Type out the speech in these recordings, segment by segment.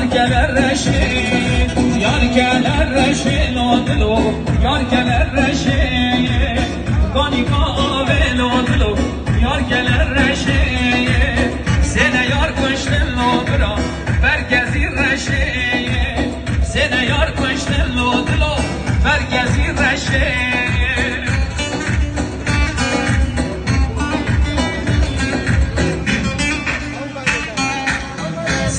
yar gelir reşin, yar gelir reşin odlu, yar gelir reşin, gani kahve odlu, yar gelir reşin, sene yar kıştın odlu, bergezi reşin, sene yar kıştın odlu, bergezi reşin.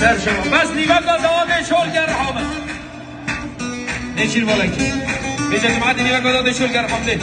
سر شما بس نیوه گذاده شلگر حامد نشیر بالکی بیجا جماعت نیوه گذاده شلگر حامده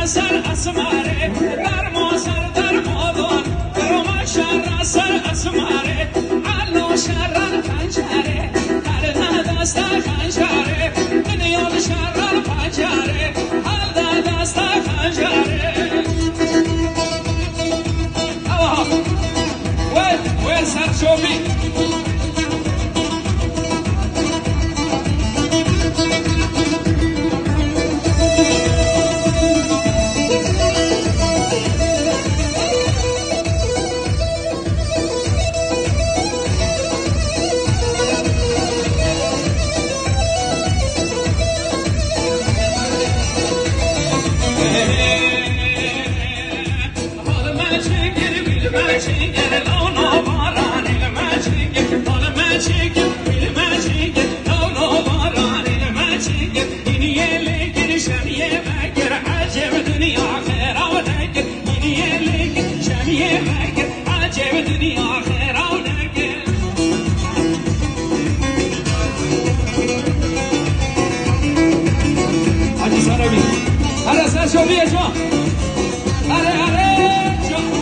سر اسماره در ما سر در مادان برام شر سر اسماره علا شر پنجره هر دست خنجره دنیا شر پنجره هر دست خنجره وين سر شوفي شوفي شو هلا هلا شو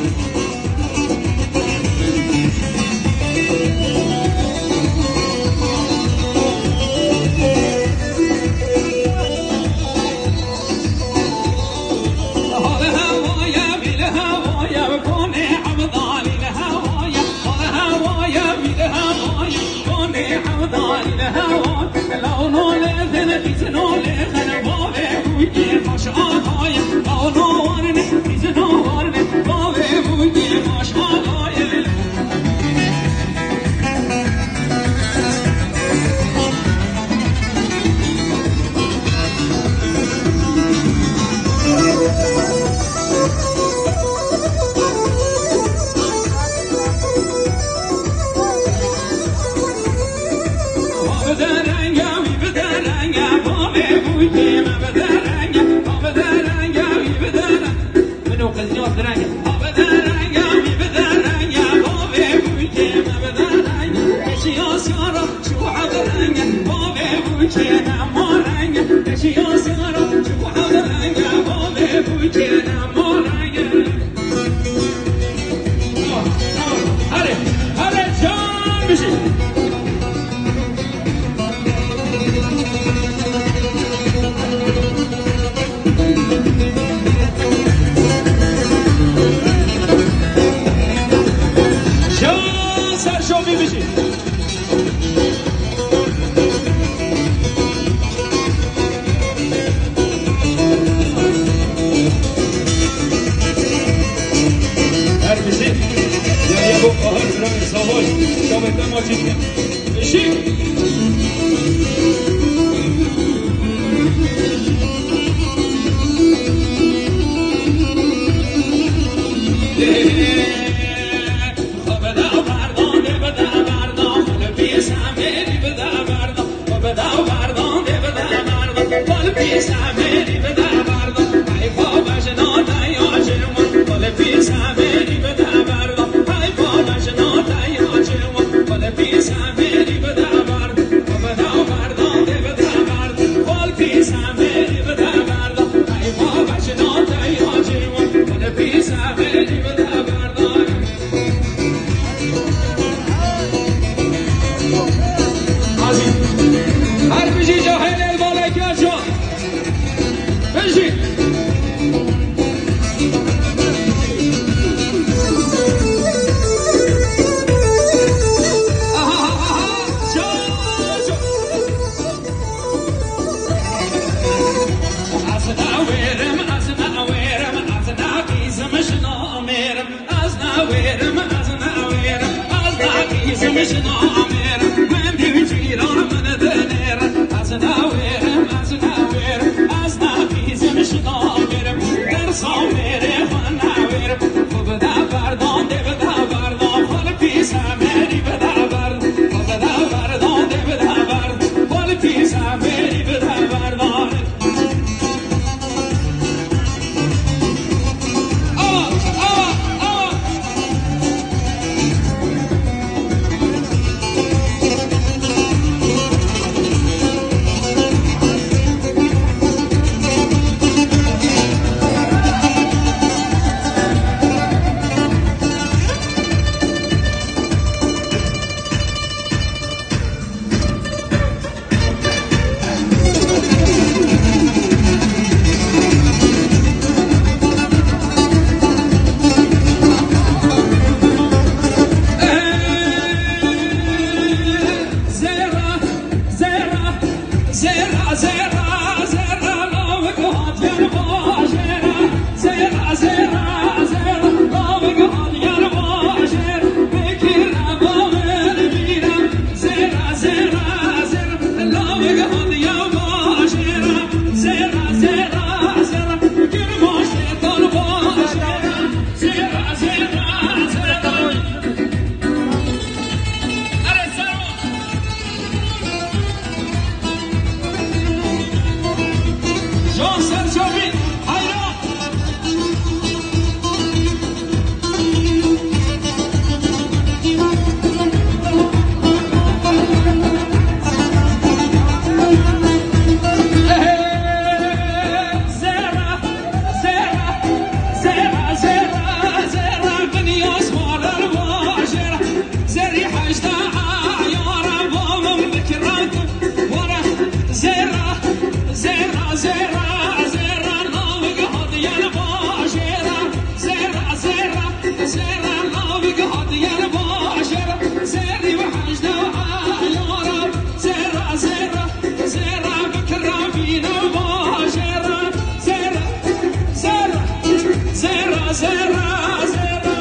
zera zera.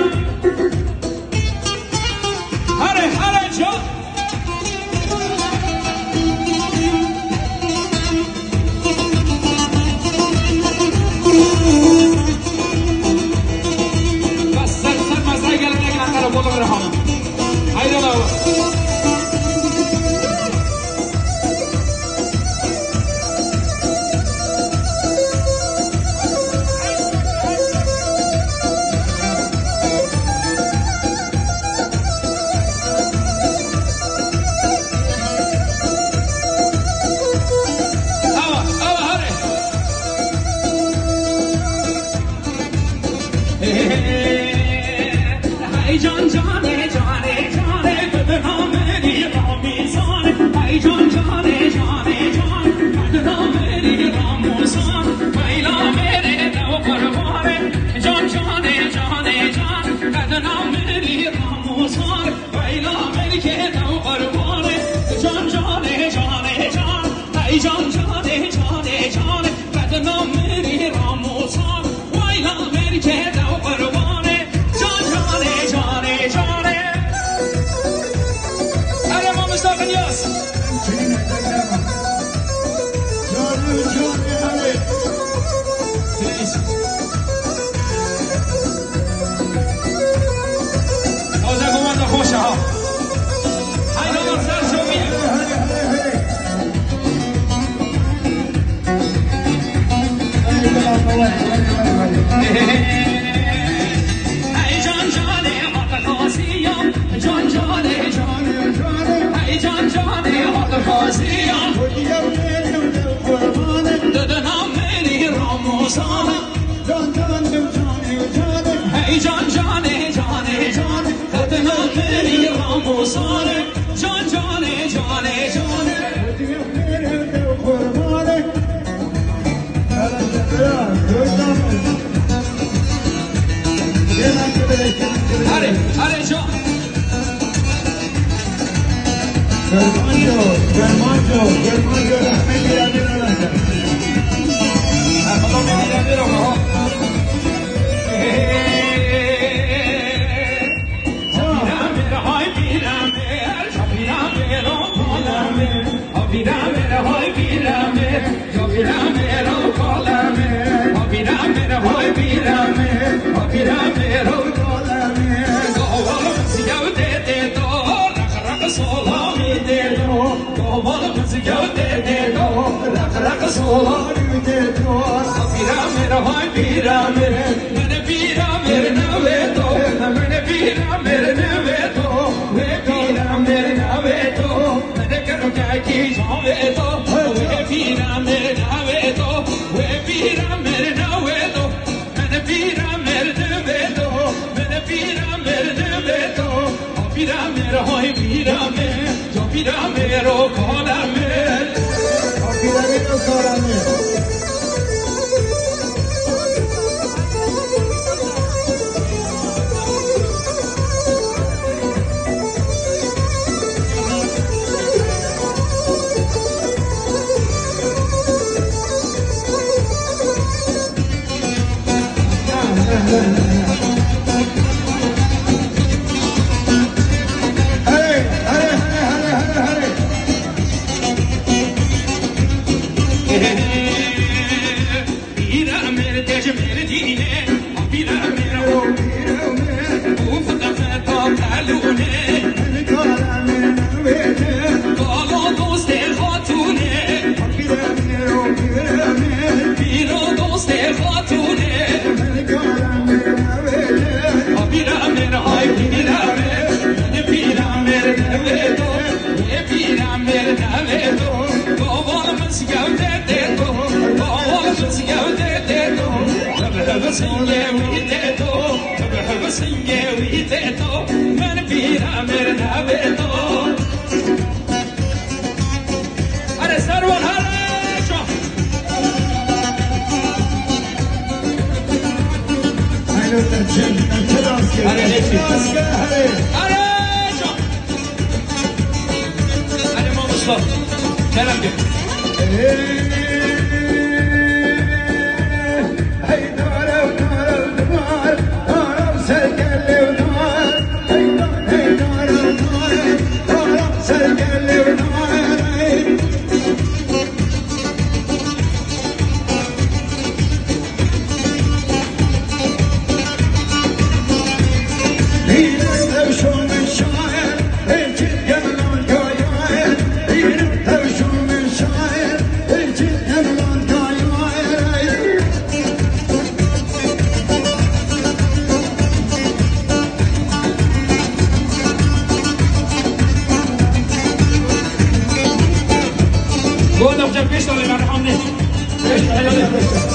Hare hare can. Bas sen masaya gelene gelen karakola ver hanım. Haydi ola ola. Can cane cane cane kadına meri ramizan Ay can cane cane cane kadına meri ramizan Ayla meri dev parvare Can cane cane cane kadına meri ramizan Ayla meri ke dev parvare Can cane cane cane Ay can cane cane cane kadına meri ramizan Ayla meri ke dev parvare Mustafa Niyaz. Taze kumanda hoşa ha. Haydi oğlum sen şoviye. Hey can cane hatta kasiyam Can cane cane Can cane hatta kasiyam Dedena meri ramuzana Hey can cane cane cane Dedena meri ramuzana Can cane cane cane Hadi, hadi can. Germanco, rahmetli Yamin Alasya. Bakalım ne diyebilir ama ha. Hay biramer, biramer o kalamer. Biramer hay biramer, biramer o kalamer. Biramer hay biramer, biramer o kalamer. Kovalımız gövde dedo, rak solami dedo. Kovalımız gövde dedo, rak solami dedo. Biramer hay biramer, mene biramer ne vedo, mene biramer ne vedo. We biramer ne vedo, mene karo kaki jan vedo. We biramer ne vedo, we biramer ne vedo. Mene biramer ne vedo, mene biramer ne vedo. Biramer hay biramer, jo biramer o kalamer. Biramer o kalamer. Biramer dejmer dine, biramer o biramer. Bu fıkatı tatalune, kalo doste hatune. Biro doste hatune. Biramer ay biramer, ne biramer ne vedo, ne biramer ne vedo. Kovalımız gövde dedo, kovalımız gövde dedo. Singevi dedo, singevi dedo. Men biramer ne vedo. Hadi sarvan hadi çok. Haydi Hadi Neşir. Hadi çok. Hadi Mustafa. Selam gel. Hey, 5 داره من حمله 5 داره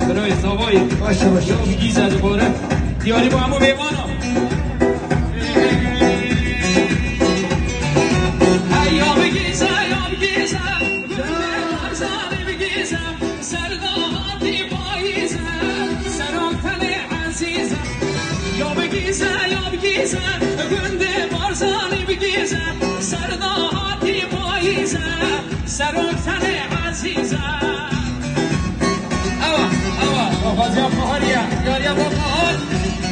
برای زوای باشه باشه گیزه دوباره دیاری با همو بیمانا ایام گیزه زنی بگیزه سرداتی پاییزه سراغتن عزیزه یا بگیزه گنده بارزانی بگیزه سرداتی پاییزه سراغتن عزیزه بازی ها پاهاریه دیاری با پاهار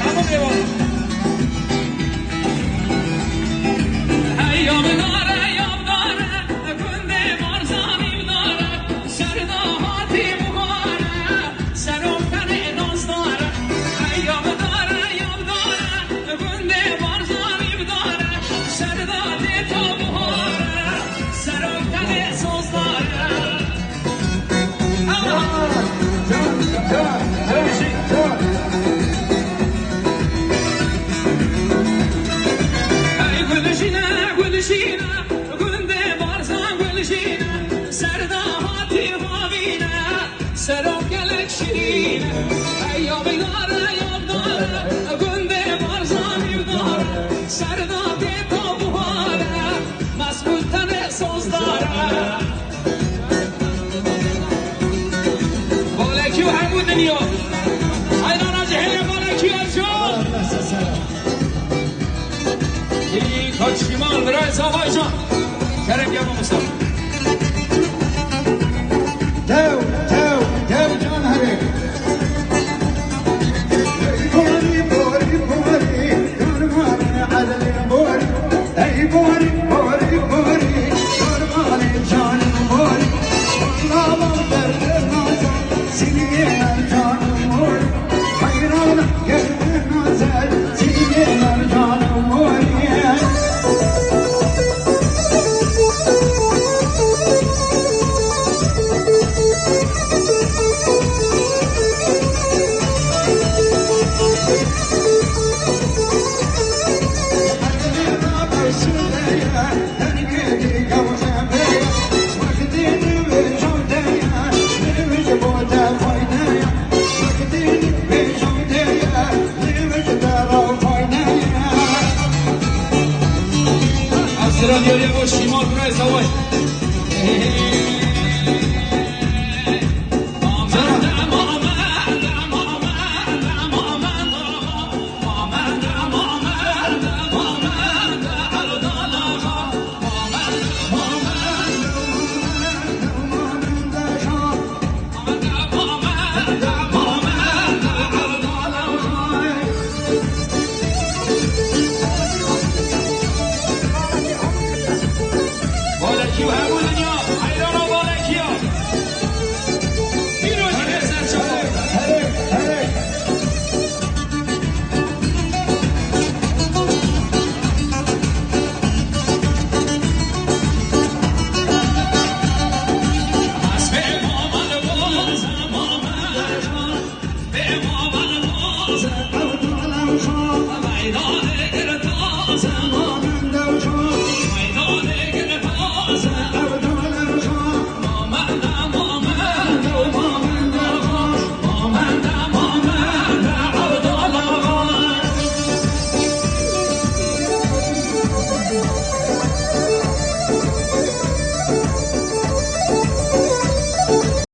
همو بیمانا ایام داره گنده بارزانی داره سرداتی بخاره سراغتن ناز داره ایام داره گنده بارزانی داره سرداتی تو بخاره سراغتن ساز داره گلنده بارزان گلشینه سرداتی خوابینه سراب گلک شیرینه ایام داره گلنده بارزان داره سرداتی تو بخاره مسئول تن ساز داره بالکی و همون دنیا ایرانا جهل بالکی ارجان کاج شمال برای زوای جان کرم گم مصطفی جو جان هره بوري كرماني على البوري اي بوري كرماني جان بوري والله ما درد نازل سنين جان بوري حيران قلب نازل سنين جان بوري Sıra diyor ya o şimal buraya savaş. Balaki hem bu dünya, hayran ol balaki ya. Bir önce sen çabuk.